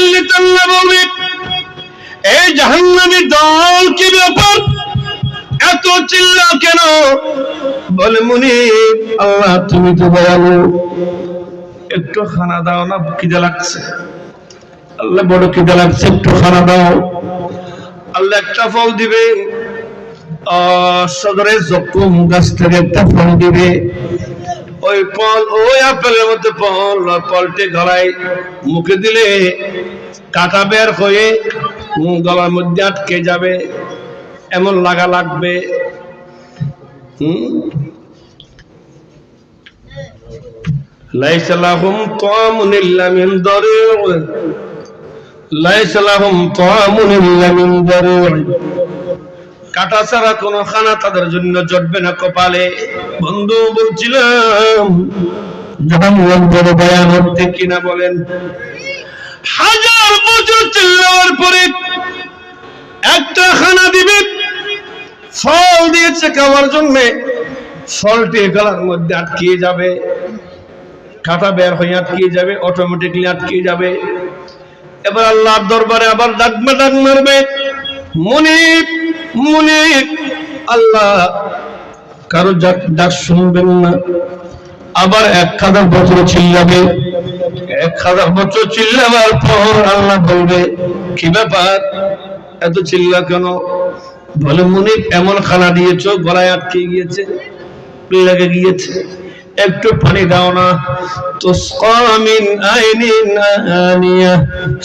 চিল্লি আল্লাহ বলবে, এই জাহান্নামী দল কি ব্যাপার, এত চিল্লা কেন? বলে মুনিব আল্লাহ তুমি তো দয়ালু, একটু খানা দাও না, খিদে লাগছে। আল্লাহ বড় খিদে লাগছে, একটু খানা দাও। আল্লাহ একটা ফল দিবে, সদরের জকুম গাছ থেকে একটা ফল দিবে। ওই ফল, ওই আপেলের মধ্যে ফল, ফলটি গলায় মুখে দিলে কাঁটা বের হয়ে গলার মধ্যে আটকে যাবে, এমন লাগবে। লাইসা লাহুম তাআমুন ইল্লা মিন দারি', লাইসা লাহুম তাআমুন ইল্লা মিন দারি', কাটা ছাড়া কোনো খানা তাদের জন্য জটবে না কপালে। বন্ধু বলছিলাম জাহান্নাম বড় ভয়ানক, ঠিক কিনা বলেন? হাজার বছর চিল্লার পরে একটা খানা দিবে, ফল দিয়েছে খাওয়ার জন্য, ফলটি গলার মধ্যে আটকে যাবে, কাঁটা বের হয়ে আটকে যাবে, অটোমেটিকলি আটকে যাবে। এবার আল্লাহর দরবারে আবার ডাক মারবে, মুনিব মুনিব। আল্লাহ কারো ডাক শুনবেন না। আবার 1000 বছর চিল্লাবে, 1000 বছর চিল্লাবার পর আল্লাহ বলবে, কি ব্যাপার এত চিল্লা কেন? বলে মুনিব এমন খানা দিয়েছো গলায় আটকে গিয়েছে, লেগে গিয়েছে, একটু পানি দাও না। তুসকা মিন আইনিন আনিয়া,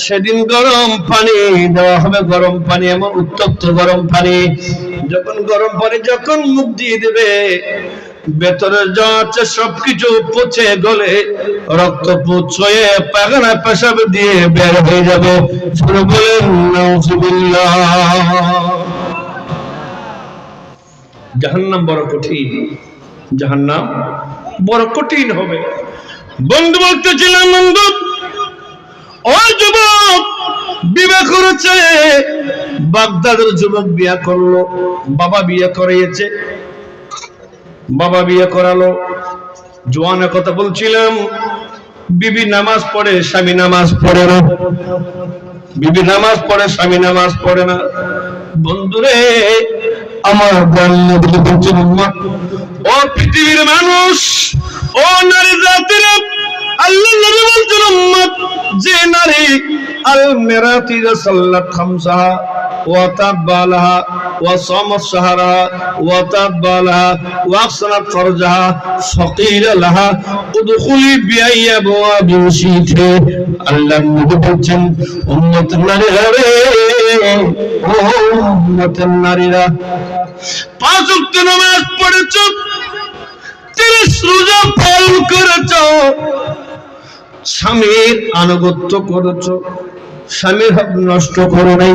সেদিন গরম পানি দেওয়া হবে, গরম পানি, এমন উত্তপ্ত গরম পানি। যখন গরম পানি যখন মুখ দিয়ে দেবে, ভেতরে যা আছে সবকিছু পচে গলে রক্ত পচয়ে পায়খানা পেশাব দিয়ে বের হয়ে যাবে। বলেন নাউযুবিল্লাহ। জাহান্নাম বড় কঠিন, জাহান্নাম বড় কঠিন হবে। বন্ধু বলতেছিলাম, বন্ধু ওই যুবক বিবাহ করেছে, বাগদাদের যুবক বিয়ে করলো, বাবা বিয়ে করিয়েছে, বাবা বিয়ে করালো। জোয়ানের কথা বলছিলাম, বিবি নামাজ পড়ে, স্বামী নামাজ পড়ে না, বিবি নামাজ পড়ে, স্বামী নামাজ পড়ে না। বন্ধুরে আমার ও পৃথিবীর মানুষ, ও নারী জাতিরা, আল্লাহ নবী বলছেন উম্মত, যে নারী আল মিরাতি সাল্লাত খামসাহা ওয়া তাবালাহা ওয়া সামাত শাহরাহা ওয়া তাবালাহা ওয়া আহসানাত ফারজাহা ফাকিলা লাহা উদখুলি বিআইয়াবওয়াবি শিথে। আল্লাহ নবী বলছেন উম্মত নারীরা রে, ও উম্মত নারীরা, 5 ওয়াক্ত নামাজ পড়েছো, 30 রোজা পালন করেছো, স্বামীর আনুগত্য করেছো, স্বামীর হক নষ্ট করো নাই।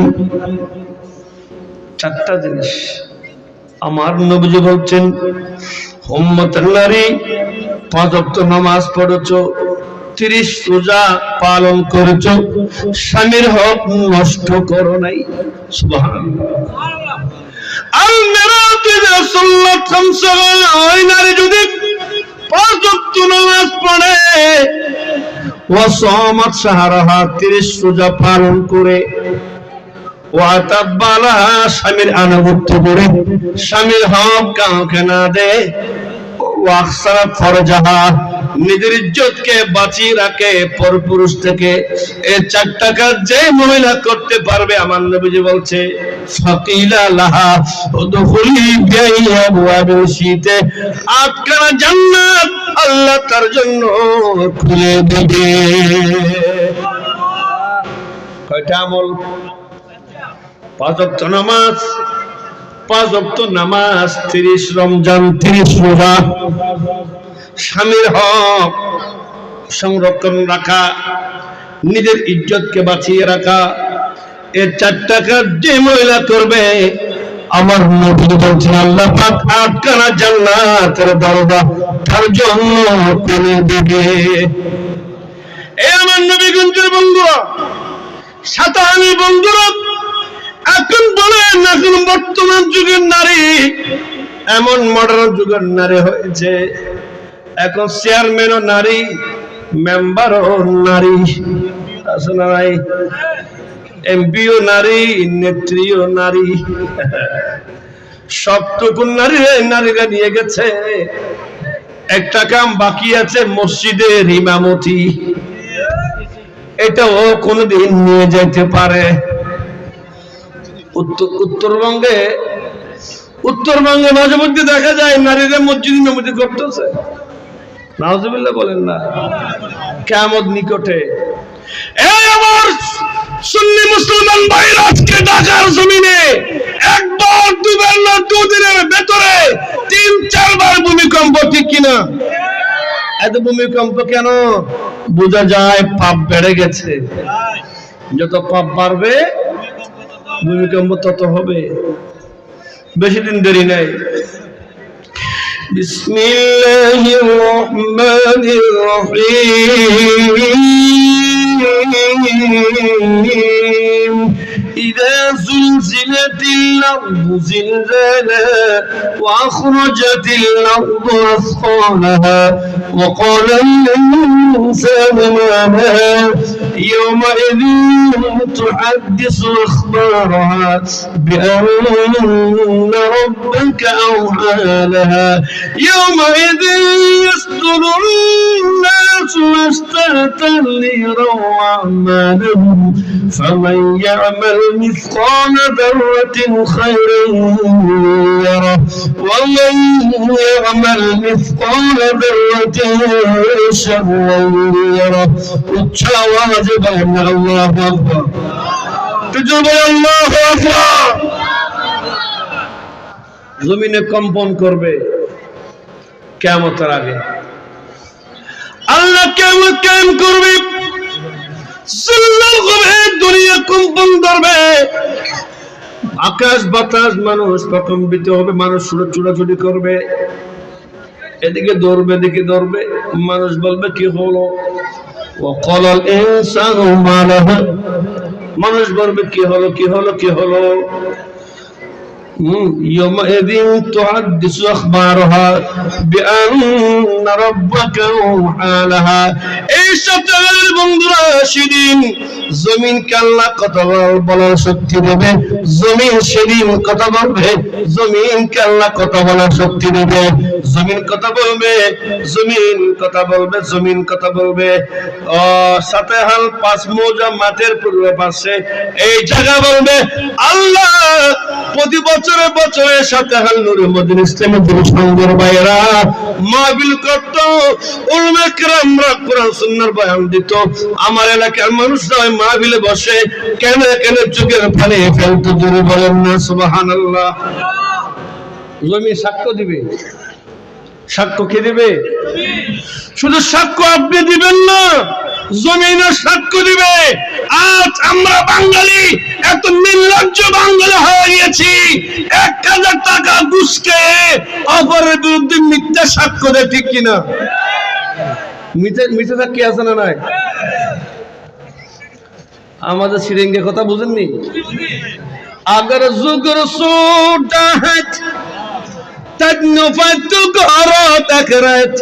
4টা জিনিস আমার নবীজি বলছেন, উম্মতের নারী 5 ওয়াক্ত নামাজ পড়েছো, 30 রোজা পালন করেছো, স্বামীর হক নষ্ট করো নাই। সুবহানাল্লাহ। আল মিরাতি সাল্লাত খামসাহা, ওই নারী যদি 5 ওয়াক্ত নামাজ পড়ে, ওয়া সামাত শাহরাহা, 30 রোজা পালন করে, ওয়া তাবালাহা, স্বামীর আনুগত্য করে, স্বামীর হক কাউকে না দেয়, ওয়া আহসানাত ফারজাহা, নিজের ইজ্জতকে বাঁচিয়ে রাখে পরপুরুষ থেকে। এই 4টা কাজ যে মহিলা করতে পারবে, আমার নবীজি বলছে ফাকিলা লাহা উদখুলি বিআইয়াবওয়াবি শিথে, 8খানা জান্নাত আল্লাহ তার জন্য খুলে দেবে। কয়টা আমল? 5 ওয়াক্ত নামাজ, 5 ওয়াক্ত নামাজ, 30 রমজান, 30 রোজা, স্বামীর হক সংরক্ষণ রাখা, নিজের ইজ্জতকে বাঁচিয়ে রাখা। এই 4টা কাজ যে মহিলা করবে, আমার নবী বলছেন আল্লাহ পাক 8খানা জান্নাতের দরজা তার জন্য খুলে দেবে। এই আমার নবীগঞ্জের বন্ধুরা, সাতাহানি বন্ধুরা, এখন বলেন, এখন বর্তমান যুগের নারী এমন মডার্ন যুগের নারী হয়েছে, এখন চেয়ারম্যানও নারী, মেম্বারও নারী। আছে না নাই? এমপিও নারী, নেত্রীও নারী, সবটুকু নারীরা নিয়ে গেছে। একটা কাম বাকি আছে, মসজিদের ইমামতি। এটাও কোনদিন নিয়ে যেতে পারে। উত্তরবঙ্গে মাঝে মধ্যে দেখা যায় নারীরা মসজিদ ইমামতি করতেছে। নাউজুবিল্লাহ বলেন না। কিয়ামত নিকটে। এই আমার সুন্নি মুসলমান ভাইরা, আজকে ঢাকার জমিনে একবার দুবার না, দুদিনের ভেতরে ৩-৪ বার ভূমিকম্প, ঠিক কিনা? এত ভূমিকম্প কেন? বোঝা যায় পাপ বেড়ে গেছে। যত পাপ বাড়বে ভূমিকম্প তত হবে। বেশি দিন দেরি নাই। বিসমিল্লাহির রহমানির রহিম। إذا زلزلت الأرض زلزالها وأخرجت الأرض أثقالها وقال الإنسان ما لها يومئذ تحدث أخبارها بأن ربك أوحى لها يومئذ يصدر الناس أشتاتا ليروا أعمالهم فمن يعمل مثقال ذرة خيرا يره ومن يعمل مثقال ذرة شرا يره الله أكبر تجرب الله أكبر জমিনে কম্পন করবে কিয়ামতের আগে। আল্লাহ কিয়ামত কায়েম করবে, দুনিয়া কম্পন করবে, আকাশ বাতাস মানুষ প্রকম্পিত হবে, মানুষ ছুটাছুটি করবে, এদিকে দৌড়বে এদিকে দৌড়বে। মানুষ বলবে কি হলো? ওয়াকালাল ইনসানু মা লাহা, মানুষ বলবে কি হলো কি হলো কি হলো? يومئذ تحدث أخبارها بأن ربك أوحى لها। এই সপ্তাহের বন্ধুরা, সেদিন জমিনকে আল্লাহ কথা বলার শক্তি দেবে। জমিন সেদিন কথা বলবে, জমিনকে আল্লাহ কথা বলার শক্তি দেবে। জমিন কথা বলবে, জমিন কথা বলবে, জমিন কথা বলবে। সাথে হাল 5 মৌজা মাঠের পূর্ব পাশে এই জায়গা বলবে, আল্লাহ প্রতি বছরে বছরে সাথে হাল নূরে মদিনা ইসলামের সংঘের ভাইরা মাহফিল করত, উলামা কেরামরা কোরআন সুন্নাহর বয়ান দিত। আমার এলাকার মানুষরা ওই মাহফিলে বসে কেন কেন চোখের পানি ফেলতো। জোরে বলেন না সুবহানাল্লাহ। জমি সাক্ষ্য দিবে। সাক্ষ্য কে দিবে? শুধু সাক্ষ্য আপনি দিবেন না, জমিনও সাক্ষ্য দিবে। আজ আমরা বাঙালি এত নির্লজ্জ বাঙালি হয়ে গেছি, 1000 টাকা ঘুষ খেয়ে অপরের বিরুদ্ধে মিথ্যা সাক্ষ্য দেয়, ঠিক কিনা? মিথ্যা সাক্ষী আছে না নাই? আমাদের সিরিঙ্গের কথা বুঝেননি? अगर जुगर सूटा है तजनुफत करो तकरत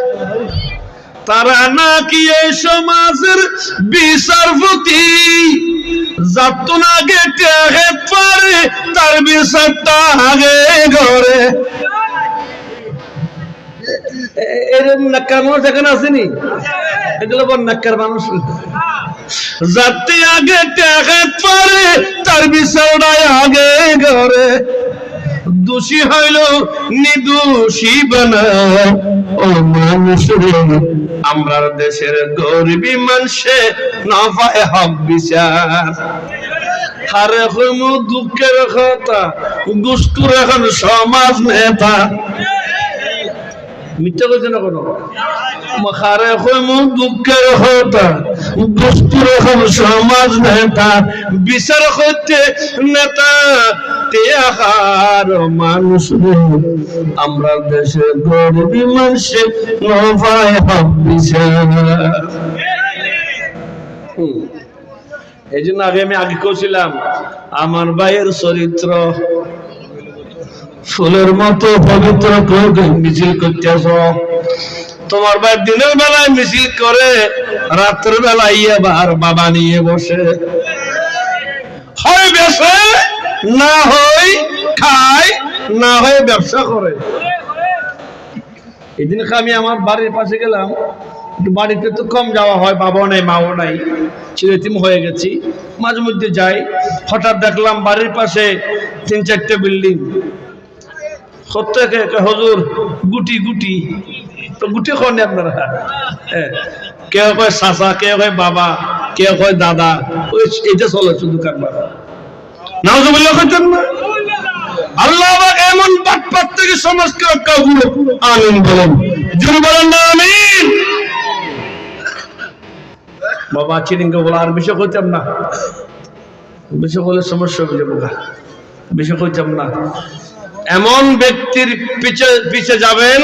তারা নাকি এই সমাজের বিসর্বতি যত না গেটে পারে তার বিচারটা আগে ঘরে। এরকম নাক্কার মানুষ এখানে আসেনি? এগুলো বল নাক্কার মানুষ। যাতে আগে টেকে পারে তার বিচারটা আগে ঘরে। দোষী হইল নিদোষী বানায় ও মানুষ রে, আমরা দেশের গরিবী মানুষে না পায় হক বিচার। হারে হইম দুঃখের কথা, দুষ্টুর এখন সমাজ নেতা। মিথ্যা বলছে না কোনো? খারে হইম দুঃখের কথা, দুষ্টুর এখন সমাজ নেতা। বিচার করতে নেতা মানুষ, আমরা দেশে গরিবী মানুষে নয় হক বিচার। এই জন্য আমি আগে কইছিলাম আমার ভাইয়ের চরিত্র ফুলের মতো পবিত্র, মিছিল করতেছ তোমার ভাই দিনের বেলায় মিছিল করে, রাত্রের বেলায় আবার বাবা নিয়ে বসে, হয় বেসে, না হয় খায়, না হয় ব্যবসা করে। এদিন আমি আমার বাড়ির পাশে গেলাম, বাড়িতে তো কম যাওয়া হয়, বাবাও নাই মাও নাই, চিরতিম হয়ে গেছি, মাঝে মধ্যে যাই। হঠাৎ দেখলাম বাড়ির পাশে 3-4টে বিল্ডিং, হুজুর গুটি গুটি, তো গুটি খান আপনারা, কেউ কয় চাচা, কেউ কয় বাবা, কেউ কয় দাদা, এটা চলে শুধু কারবার। নাউজুবিল্লাহ কইতেন না? আল্লাহ এমন বাটপাত থেকে সমাজকে রক্ষা করুন, আমিন বলেন, জোরে বলেন না আমিন। বাবা চিনিকে বলা আর বেশি কইতাম না, বেশি বলে সমস্যা হয়ে যাবো, বেশি কইতাম না। এমন ব্যক্তির পিছে পিছে যাবেন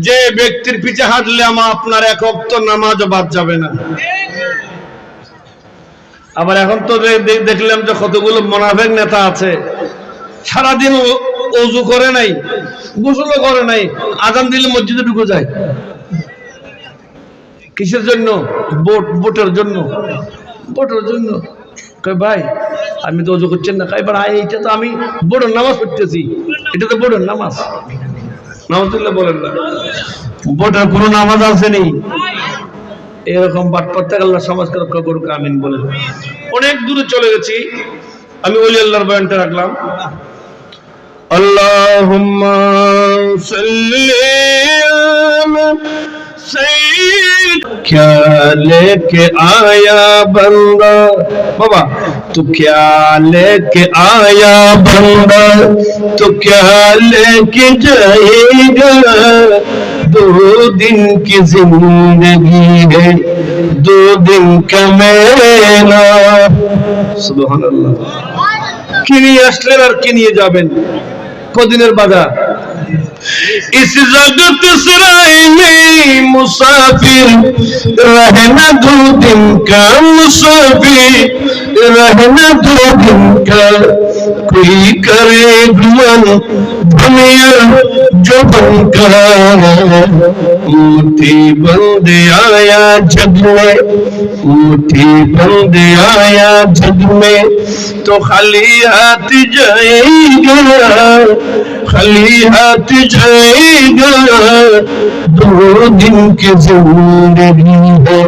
যে ব্যক্তির পিছে হাঁটলে আপনার এক ওয়াক্ত নামাজও বাদ যাবে না। আবার এখন তো দেখলাম যে কতগুলো মুনাফিক নেতা আছে, সারাদিন ওযু করে নাই, গোসলও করে নাই, আযান দিলে মসজিদে ঢুকে যায়। কিসের জন্য? ভোটের জন্য, ভোটের জন্য। কই ভাই আমি তো ওযু করছেন না, কই ভাই এইটা তো আমি ভোটের নামাজ পড়তেছি, এটা তো ভোটের নামাজ। নামাজুল্লাহ বলেন না, ভোটের কোনো নামাজ আছে নেই। এরকম প্রত্যেক আল্লাহ সমাজকে রক্ষা করুক, আমিন বলেন। অনেক দূরে চলে গেছি, আমি ওলি আল্লাহর বয়ানটা রাখলাম। আল্লাহুম্মা সাল্লি আলা सईद क्या लेके आया बंदा, बाबा तू क्या लेके आया बंदा, तो क्या लेके जाएगा, 2 दिन की जिंदगी है, 2 दिन का मेला। सुभान अल्लाह। কি নিয়ে আসলেন আর কি নিয়ে যাবেন? কদিনের বাধা। इस जगत सराय में मुसाफिर रहना 2 दिन का, मुसाफिर रहना 2 दिन का, कोई करे गुमान दुनिया जो बनका, मुट्ठी बंद आया जग में, मुट्ठी बंद आया जग में, तो खाली हाथ जाएगा, खाली हाथ जाएगा, 2 दिन की जिंदगी है,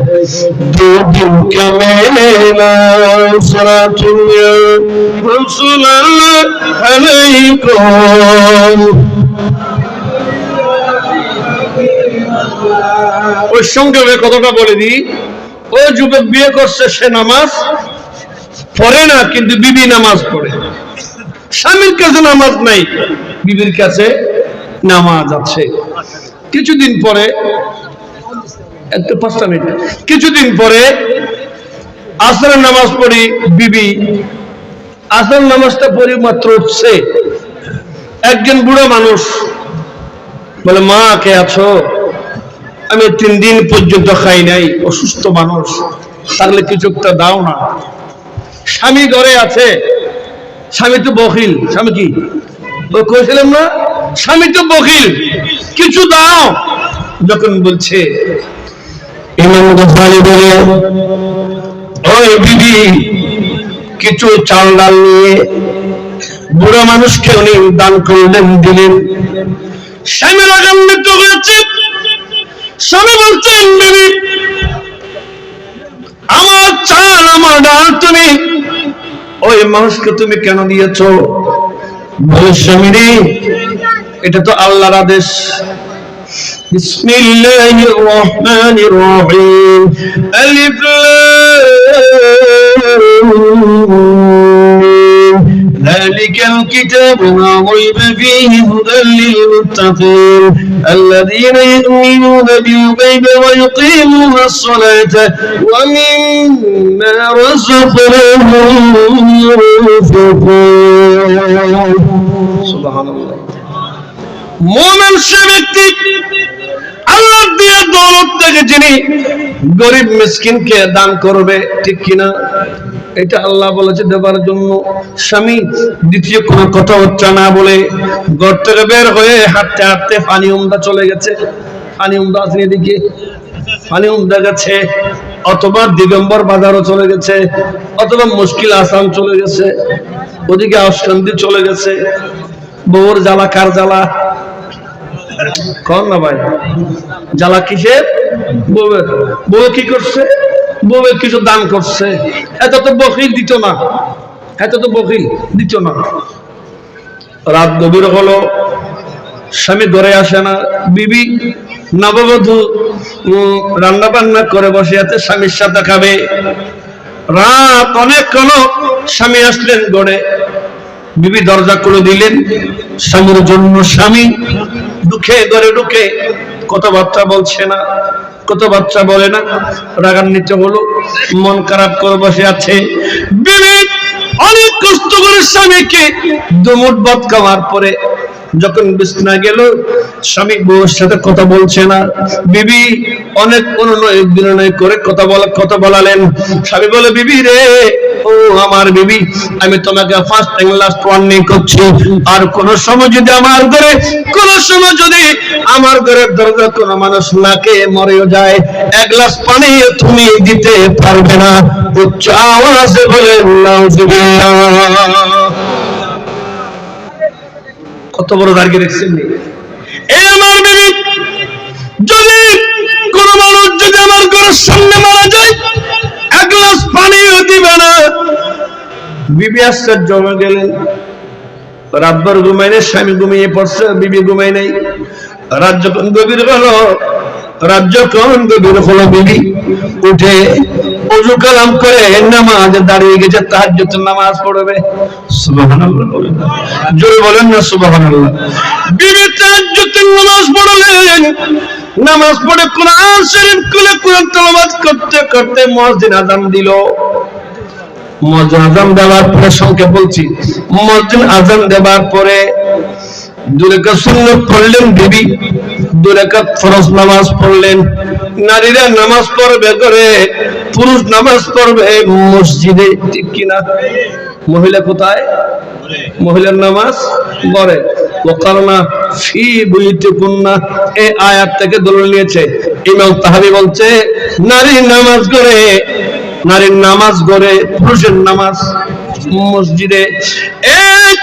2 दिन का मेला। सलातुल्लाह रसूलुल्लाह अलैकुम। ওই সঙ্গে কথাটা বলে দিই, ও যুবক বিয়ে করছে, সে নামাজ পড়ে না, কিন্তু বিবি নামাজ পড়ে। স্বামীর কাছে নামাজ নাই, বিবির কাছে নামাজ আছে। কিছুদিন পরে, একটু 5 মিনিট, কিছুদিন পরে আসরের নামাজ পড়ি, বিবি আসরের নামাজটা পড়ি মাত্র উঠছে, একজন বুড়ো মানুষ বলে, মা কে আছো? আমি 3 দিন পর্যন্ত খাই নাই, অসুস্থ মানুষ, তাহলে কিছু একটা দাও না। স্বামী ঘরে আছে, স্বামী তো বখিল। স্বামী কি কইছিলাম না, স্বামী তো বখিল, কিছু দাও। যখন বলছে, ইমাম গফারি বলে, ওই বিবি কিছু চাল ডাল নিয়ে বুড়া মানুষকে উনি দান করলেন, দিলেন। স্বামী রাগান্বিত হয়েছে। স্বামী বলছেন, বিবি আমার চাল আমার ডাল তুমি ওই মানুষকে তুমি কেন দিয়েছো? বলে, স্বামী রে, এটা তো আল্লাহর আদেশ। বিসমিল্লাহির রহমানির রহিম, আলিফ লাম ذلك الكتاب لا ريب فيه هدى للمتقين الذين يؤمنون بالغيب ويقيمون الصلاة ومما رزقناهم ينفقون سبحان الله মুমিন সে ব্যক্তি আল্লাহ দিয়ে দৌলত থেকে যিনি গরিব মিসকিনকে দান করবে, ঠিক কিনা? এটা আল্লাহ বলেছে দেবার জন্য। স্বামী দ্বিতীয় কোনো কথা হচ্ছে না বলে ঘর থেকে বের হয়ে হাঁটতে হাঁটতে পানি উমদা চলে গেছে। পানি উমদা আছে এদিকে, পানি উমদা গেছে, অথবা দিগম্বর বাজারও চলে গেছে, অথবা মুশকিল আসাম চলে গেছে, ওদিকে অশান্তি চলে গেছে। বউর জ্বালা কার জ্বালা? কর না ভাই, জ্বালা কিসের? বউয়ের। বউ কি করছে? বউয়ের কিছু দান করছে, এত তো বকিল দিত না, এত তো বকিল দিত না। রাত গভীর হলো, স্বামী ঘরে আসে না, বিবি নববধূ রান্না বান্না করে বসে আছে, স্বামীর সাথে খাবে। রাত অনেক হলো, স্বামী আসলেন ঘরে, বিবি দরজা খুলে দিলেন স্বামীর জন্য। স্বামী দুঃখে ঘরে ঢুকে কথাবার্তা বলছে না, কথাবার্তা বলে না, রাগান্বিত হলো, মন খারাপ করে বসে আছে। বিবি অনেক কষ্ট করে স্বামীকে দুমুঠ ভাত খাওয়ার পরে যখন বিছানা গেল, স্বামী বউর সাথে কথা বলছে না। বিবি অনেক অনুনয় বিনয় করে কথা বলালেন। স্বামী বলে, বিবি রে, ও আমার বিবি, আমি তোমাকে ফার্স্ট এন্ড লাস্ট ওয়ার্নিং করছি, আর কোন সময় যদি আমার ঘরের দরজা কোন মানুষ না খেয়ে মরেও যায়, এক গ্লাস পানি তুমি দিতে পারবে না। উচ্চ আওয়াজে বলে নাউযুবিল্লাহ। কত বড় দাঁড়িয়ে রেখেছেন। এই আমার বিবি, যদি কোন মানুষ যদি আমার ঘরের সামনে মারা যায়, এক গ্লাস পানিও দিবে না। বিবি আশ্চর্য হয়ে গেলেন। রাতভর ঘুমাই নেই, স্বামী ঘুমিয়ে পড়ছে, বিবি ঘুমাই নাই। রাত যখন গভীর হলো, বিবি উঠে ওযু কালাম করে নামাজে দাঁড়িয়ে গেছে, তাহাজ্জুদের নামাজ পড়বে। সুবহানাল্লাহ, জোরে বলেন না সুবহানাল্লাহ। বিবি তাহাজ্জুদের নামাজ পড়লেন, নামাজ পড়ে কোরআন শরীফ খুলে কোরআন তেলাওয়াত করতে করতে মুয়াজ্জিন আযান দিল। মুয়াজ্জিন আযান দেওয়ার পরে, সংক্ষেপ বলছি, মুয়াজ্জিন আযান দেওয়ার পরে 2 রাকাত সুন্নাত পড়লেন বিবি, 2 রাকাত ফরজ নামাজ পড়লেন। নারীরা নামাজ পড়বে ঘরে, পুরুষ নামাজ পড়বে মসজিদে, ঠিক কিনা? মহিলা কোথায়? মহিলার নামাজ ঘরে। ওয়াকারনা ফি বুয়ুতিকুন্না, এই আয়াত থেকে দলিল নিয়েছে ইমাম তাহাবী বলছে, নারীর নামাজ ঘরে, নারীর নামাজ ঘরে, পুরুষের নামাজ মসজিদে। এক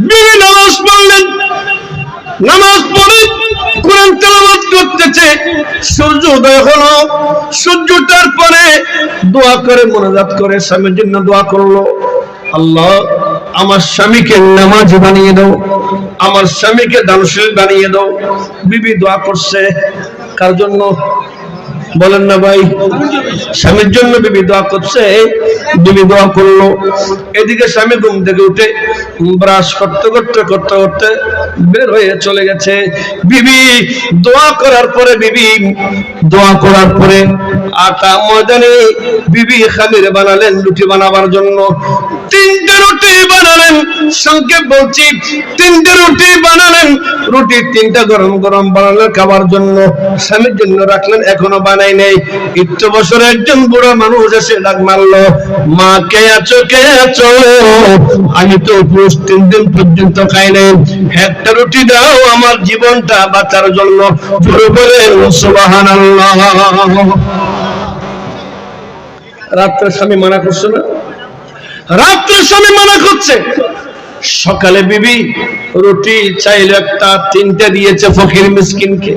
বিবি নামাজ পড়লেন, নামাজ পড়ে কোরআন তেলাওয়াত করতেছে। সূর্য উদয় হলো, সূর্যটার পরে দোয়া করে, মুনাজাত করে, স্বামীর জন্য দোয়া করলো, আল্লাহ আমার স্বামীকে নামাজি বানিয়ে দাও, আমার স্বামীকে দানশীল বানিয়ে দাও। বিবি দোয়া করছে, কার জন্য বলেন না ভাই? স্বামীর জন্য বিবি দোয়া করছে। বিবি দোয়া করলো, এদিকে স্বামী ঘুম থেকে উঠে ব্রাশ করতে করতে করতে করতে বের হয়ে চলে গেছে। বিবি দোয়া করার পরে আটা ময়দানে বিবি খামির বানালেন রুটি বানাবার জন্য। 3টে রুটি বানালেন, সংক্ষেপ বলছি, 3টে রুটি বানালেন। রুটি 3টা গরম গরম বানালেন খাবার জন্য, স্বামীর জন্য রাখলেন, এখনো বানাই নেই। 1 বছর একজন বুড়া মানুষ এসে ডাক মারলো, মা কে আছো, কে আছো? আমি তো 3 দিন পর্যন্ত খাই নাই, একটা রুটি দাও আমার জীবনটা বাঁচার জন্য। জোরে বলেন সুবহানাল্লাহ। রাত্রে স্বামী মানা করছে না? রাত্রে স্বামী মানা করছে। সকালে বিবি রুটি চাইলে একটা, 3টে দিয়েছে ফকির মিসকিনকে,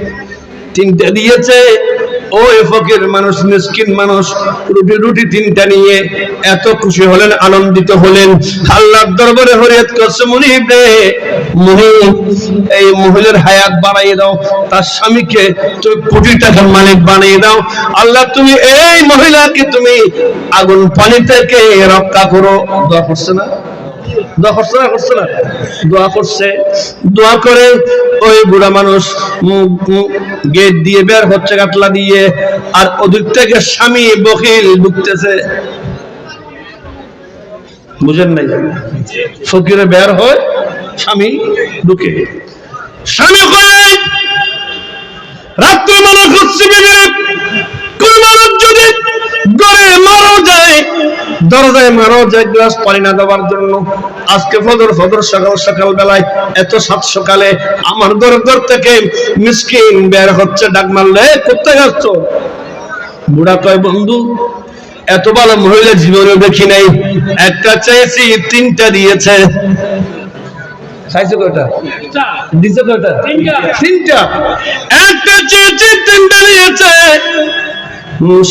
3টে দিয়েছে। ওই ফকির মানুষ, মিসকিন মানুষ রুটি 3টা নিয়ে এত খুশি হলেন, আনন্দিত হলেন। আল্লাহর দরবারে ফরিয়াদ করছে, মুনিব রে, মুনিব, এই মহিলার হায়াত বাড়াইয়ে দাও, তার স্বামীকে তুমি কোটি টাকার মালিক বানিয়ে দাও। আল্লাহ তুমি এই মহিলাকে তুমি আগুন পানি থেকে রক্ষা করো। দোয়া করছে না? দোয়া করছে না? করছে না? দোয়া করছে। দোয়া করে ওই বুড়া মানুষ গেট দিয়ে বের হচ্ছে, কাটলা দিয়ে, আর ওদিক থেকে স্বামী বকিল ঢুকতেছে। বুঝেন নাই? ফকিরে বের হয়, স্বামী ঢুকে। স্বামী কয় রাত্রে মানা করছে, কোন মানুষ যদি ঘরে মারা যায়, দরজায় মারো যে গ্লাস পানি না দেওয়ার জন্য। আজকে ফজর সকাল বেলায় এত সাত সকালে আমার দর থেকে মিসকিন বের হচ্ছে, ডাক মারলে কোথায় যাচ্ছ? বুড়া কয় বন্ধু এত ভালো মহিলা জীবনে দেখি নাই, একটা চাইছি তিনটা দিয়েছে।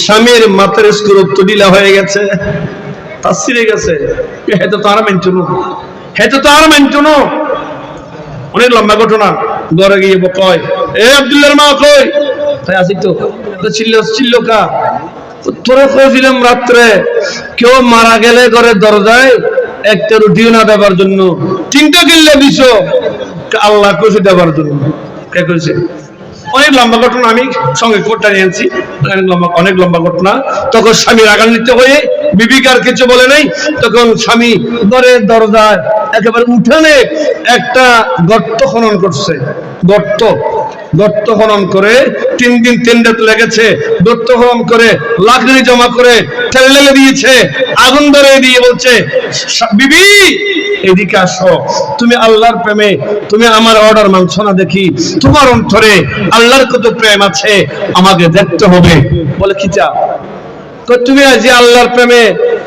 স্বামীর মাথার স্ক্রু ঢিলা হয়ে গেছে, তার ছিঁড়ে গেছে। হেতো তো আর মেনচুনো, অনেক লম্বা ঘটনা। ঘরে গিয়ে কয় এ আব্দুল্লাহর মা কই? তাই আসি তো চিল্ল কা তোরা কইছিলাম রাত্রে কেউ মারা গেলে ঘরের দরজায় একটা রুটিও না দেবার জন্য, তিনটা কিল্লা দিছ। আল্লাহ কইছে দেবার জন্য। কে কইছে? অনেক লম্বা ঘটনা, আমি সঙ্গে কোটটা নিয়েছি, অনেক লম্বা ঘটনা। তখন স্বামী রাগান্বিত হয়ে বিবিকার কিছু বলে নাই, তখন স্বামী ঘরের দরজায় একেবারে উঠানে একটা গর্ত খনন করছে। গর্ত খনন করে 3 দিন 3 রাত লেগেছে। গর্ত খনন করে লাকড়ি জমা করে ঠেলে দিয়েছে, আগুন ধরে দিয়ে বলছে বিবি এদিকে আসো, তুমি আল্লাহর প্রেমে তুমি আমার অর্ডার মানছো না দেখি, তোমার অন্তরে আল্লাহর কত প্রেম আছে আমাকে দেখতে হবে। বলে কি চা তুমি আজ আল্লাহর প্রেমে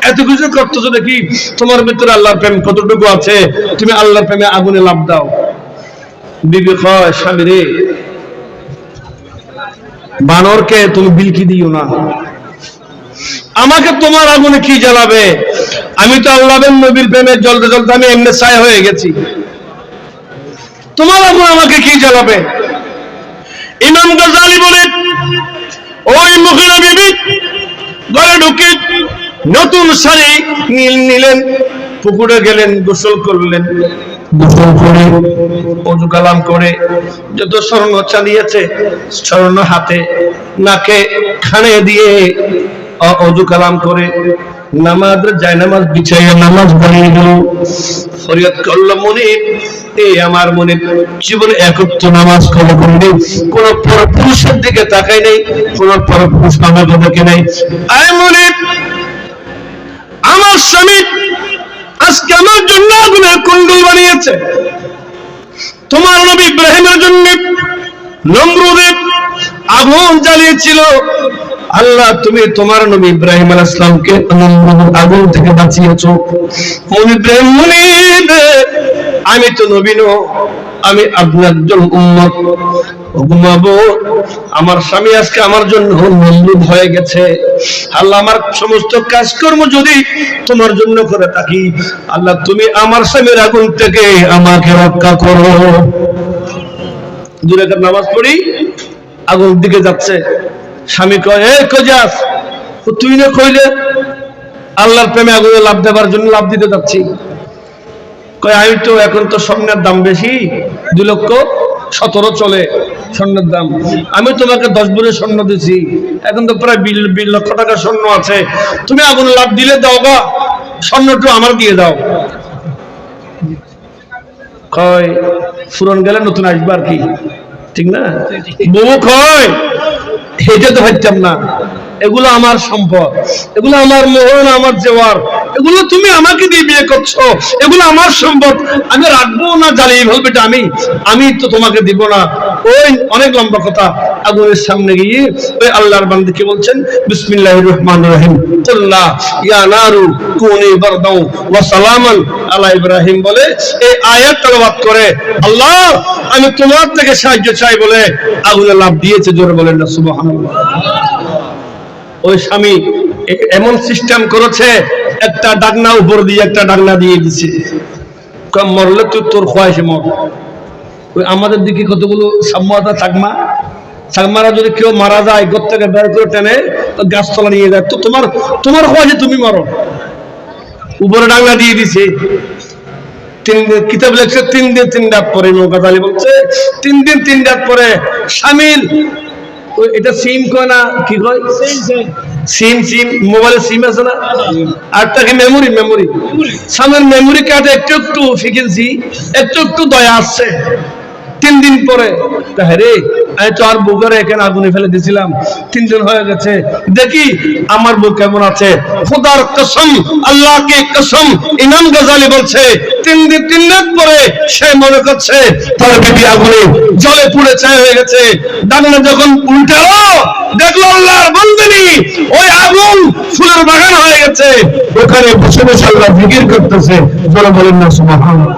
এত কিছু করতেছো দেখি, তোমার ভিতরে আল্লাহর প্রেম কতটুকু আছে, তুমি আল্লাহর প্রেমে আগুনে লাফ দাও। বিবি কয় স্বামী রে, বানরকে তুমি বিলকি দিও না, আমাকে তোমার আগুনে কি জ্বালাবে? আমি তো আল্লাহর নবীর প্রেমে জ্বলতে জ্বলতে আমি এমনি ছাই হয়ে গেছি, তোমার আগুন আমাকে কি জ্বালাবে? ইমাম গাজ্জালী বলে ওই মহিলা বিবি ঘরে ঢুকে নতুন শাড়ি নিলেন, পুকুরে গেলেন, গোসল করলেন, গোসল করে ওযু কালাম করে যত স্বর্ণ চালিয়েছে স্বর্ণ হাতে নাকে খানে দিয়ে ওযু কালাম করে জায়নামাজ বিছাইয়া নামাজ পড়িয়ে গেল। ফরিয়াদ করল মনে, আমার মনে জীবনে একত্র নামাজ করে কোনদিন কোন পরপুরুষের দিকে তাকাই নাই, কোন পরপুরুষ আমাকে দেখে নাই। আয় মনে, আমার স্বামী আজকে আমার জন্য আগুনের কুণ্ডল বানিয়েছে, তোমার নবী ইব্রাহিমের জন্য নমরুদের আগুন জ্বালিয়েছিল। আল্লাহ তুমি তোমার নবী ইব্রাহিম আলাইহিস সালামকে আগুন থেকে বাঁচিয়েছো। ইব্রাহিম মুনিব, আমি তো নবী নই, আমি আপনার একজন উম্মত। আমার স্বামী আজকে আমার জন্য নমরুদ হয়ে গেছে। আল্লাহ আমার সমস্ত কাজকর্ম যদি তোমার জন্য করে থাকি, আল্লাহ তুমি আমার স্বামীর আগুন থেকে আমাকে রক্ষা করো। দুই রাকাত নামাজ পড়ি আগুন দিকে যাচ্ছে, স্বামী কয় এ কই যাস? তুই না কইলে আল্লাহর প্রেমে আগুনে লাভ দেবার জন্য লাভ দিতে যাচ্ছি। কয় আমি তো এখন তো স্বর্ণের দাম বেশি, 2,17,000 চলে স্বর্ণের দাম, আমি তোমাকে 10 ভরি স্বর্ণ দিছি, এখন তো প্রায় 2 লক্ষ টাকা স্বর্ণ আছে, তুমি আগুনে লাভ দিলে দাও গা, স্বর্ণটা আমার দিয়ে দাও। কয় ফুরন গেলে নতুন আসবে আর কি, ঠিক না? বউ কয় এটা তো ভাবতাম না, এগুলো আমার সম্পদ, এগুলো আমার মোহন, আমার জেওয়ার, এগুলো তুমি আমাকে দিয়ে বিয়ে করছো, এগুলো আমার সম্পদ, আমি রাখবো না, জ্বালিয়ে ফেলবে এটা আমি তো তোমাকে দিব না। ওই অনেক লম্বা কথা। আগুনের সামনে গিয়ে ওই আল্লাহর বান্দাকে বলছেন বিসমিল্লাহির রহমানির রহিম, কুল্লা ইয়া নারু কুনি বারদাও ওয়া সালামান আলা ইব্রাহিম বলে এই আয়াত তেলাওয়াত করে আল্লাহ আমি তোমার থেকে সাহায্য চাই বলে আগুনে লাফ দিয়েছে। জোরে বলেন না সুবহানাল্লাহ। ওই স্বামী এমন সিস্টেম করেছে, একটা ডাকনা উপর দিয়ে একটা ডাকনা দিয়ে দিছে, মরলে তুই তোর খোয়াইছে মর। ওই আমাদের দিকে কতগুলো সাম্যতা চাকমারা যদি কেউ মারা যায় ঘর থেকে বের করে টেনে গাছতলা নিয়ে যায়, তো তোমার খোয়াইছে তুমি মরো, উপরে ডাকনা দিয়ে দিছে। কিতাব লেখছে 3 দিন 3 রাত পরে, গাজ্জালী বলছে 3 দিন 3 রাত পরে স্বামীর এটা সিম কয় না, কি কয় সিম মোবাইলের সিম আছে না, আর তাকে মেমোরি স্বামীর মেমোরি কার্ডে একটু ফিকেন্সি একটু দয়া আসছে। 3 দিন পরে রে আমি তো আর বুকের এখানে আগুনে ফেলে দিয়েছিলাম, 3 দিন হয়ে গেছে, দেখি আমার বুক কেমন আছে। খোদার কসম, আল্লাহকে কসম, ইমাম গাজালি বলছে 3 দিন 3 রাত পরে সে মনে করছে তার বিবি আগুনে জলে পুড়ে ছাই হয়ে গেছে। ডাকনা যখন উল্টালো, দেখলো আল্লাহর বান্দানি ওই আগুন ফুলের বাগান হয়ে গেছে, ওখানে বসে বসে আল্লাহ জিকির করতেছে। জোরে বলেন না সুবহানাল্লাহ।